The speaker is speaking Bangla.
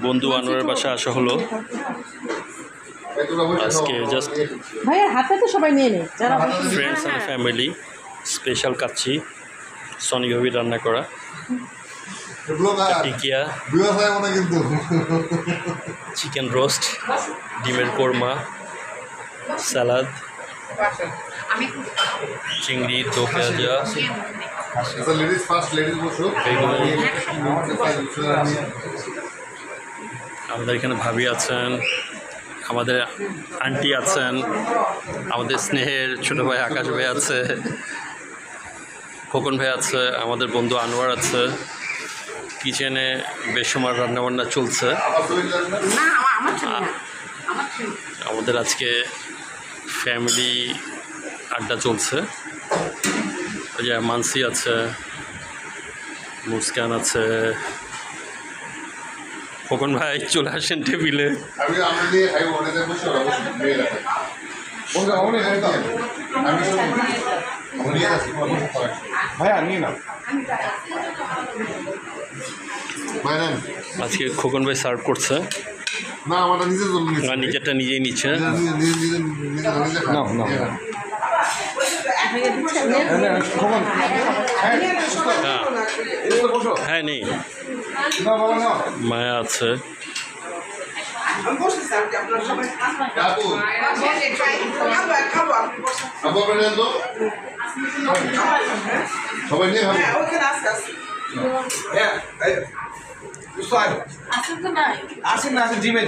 বন্ধু আনোয়ারের বাসা আসা হলো আজকে জাস্ট ভাইয়া হাতে তো সবাই নিয়ে নেই যারা friends and family special kacchi Sony ভাবি রান্না করা টিকিয়া চিকেন রোস্ট ডিমের কোরমা স্যালাদ চিংড়ি দো পেঁয়াজা বেগুন আমাদের এখানে ভাবি আছেন আমাদের আন্টি আছেন আমাদের স্নেহের ছোটো ভাই আকাশ ভাই আছে খোকন ভাই আছে আমাদের বন্ধু আনোয়ার আছে কিচেনে বেসুমার রান্নাবান্না চলছে আমাদের আজকে ফ্যামিলি আড্ডা চলছে ওই যে মানসি আছে মুস্কান আছে খোকন ভাই চলে আসেন টেবিলে আজকে খোকন ভাই সার্ভ করছে নিজেরটা নিজেই নিচ্ছে হ্যাঁ নেই মায়া আছে সবাই নিয়ে আসেন না জিমে